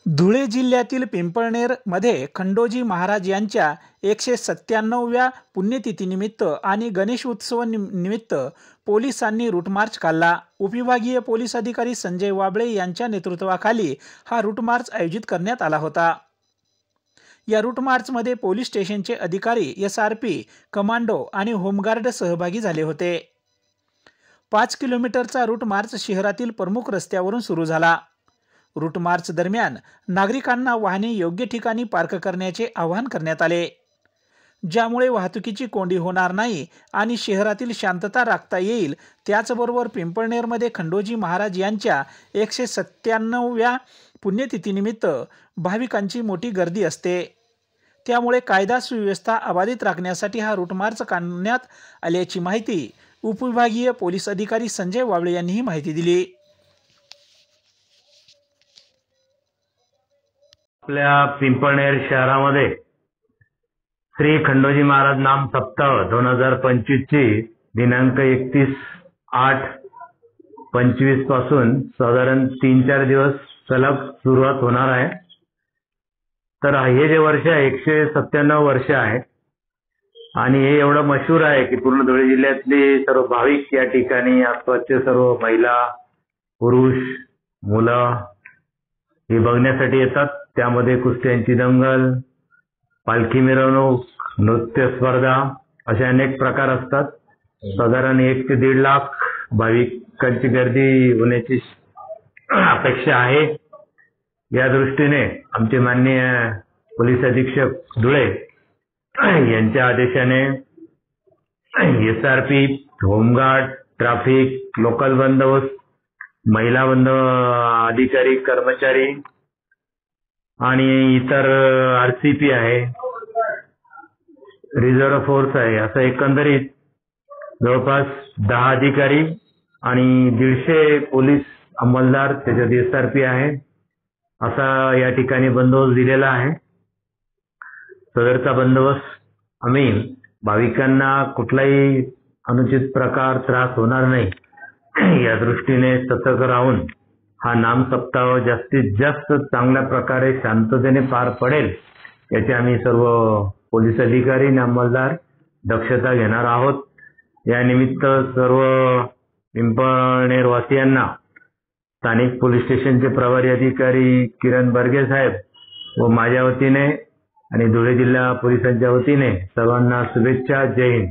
धुळे जिल्ह्यातील पिंपळनेर मध्ये खंडोजी महाराज यांच्या 197व्या पुण्यतिथीनिमित्त आणि गणेश उत्सव निमित्त पोलिसांनी रूट मार्च काढला। उपविभागीय पोलीस अधिकारी संजय वाबळे यांच्या नेतृत्वाखाली हा रूट मार्च आयोजित करण्यात आला होता। या रूट मार्च मध्ये पोलीस स्टेशनचे अधिकारी, SRP, कमांडो आणि होमगार्ड सहभागी झाले होते। 5 किलोमीटरचा रूट मार्च शहरातील प्रमुख रस्त्यावरून सुरू झाला। रूट मार्च दरम्यान नागरिकांना वाहने योग्य ठिकाणी पार्क करण्याचे आवाहन करण्यात आले, ज्यामुळे वाहतुकीची कोंडी होणार नाही आणि शहरातील शांतता राखता येईल। त्याचबरोबर पिंपळनेरमध्ये खंडोजी महाराज यांच्या 197व्या पुण्यतिथीनिमित्त भाविकांची मोठी गर्दी असते, त्यामुळे कायदा सुव्यवस्था अबाधित राखण्यासाठी हा रूट मार्च काढण्यात आल्याची माहिती उपविभागीय पोलीस अधिकारी संजय वाबळे यांनी ही माहिती दिली। आपल्या पिंपळनेर शहरामध्ये श्री खंडोजी महाराज नाम सप्ताह 2025 ची दिनांक 31/8/25 पासून साधारण 3-4 दिवस सलग सुरुवात होणार आहे। तर हे जे वर्ष आहे 197 वर्ष आहे आणि हे एवढं मशहूर आहे की पूर्ण धुळे जिल्ह्यातले सर्व भाविक या ठिकाणी, आसपासचे सर्व महिला, पुरुष, मुलं हे बघण्यासाठी येतात। त्यामध्ये कुस्त्यांची दंगल, पालखी मिरवणूक, नृत्य स्पर्धा असे अनेक प्रकार असतात। साधारण 1 ते 1.5 लाख भाविकांची गर्दी होण्याची अपेक्षा आहे। या दृष्टीने आमचे माननीय पोलीस अधीक्षक धुळे यांच्या आदेशाने SRP, होमगार्ड, ट्रॅफिक, लोकल बंदोबस्त, महिला अधिकारी, कर्मचारी आणि इतर RCP आहे, रिझर्व्ह फोर्स आहे, असं एकंदरीत जवळपास 10 अधिकारी आणि 150 पोलीस अंमलदार, त्याच्यात SRP आहे, असा या ठिकाणी बंदोबस्त दिलेला आहे। सदरचा बंदोबस्त आम्ही भाविकांना कुठलाही अनुचित प्रकार, त्रास होणार नाही या दृष्टीने सतर्क राहून हा नाम सप्ताह जास्तीत जास्त चांगल्या प्रकारे शांततेने पार पडेल याची आम्ही सर्व पोलीस अधिकारी आणि अंमलदार दक्षता घेणार आहोत। या निमित्त सर्व पिंपळनेर वासियांना स्थानिक पोलीस स्टेशनचे प्रभारी अधिकारी किरण बर्गे साहेब व माझ्या वतीने आणि धुळे जिल्हा पोलिसांच्या वतीने सर्वांना शुभेच्छा। जय हिंद।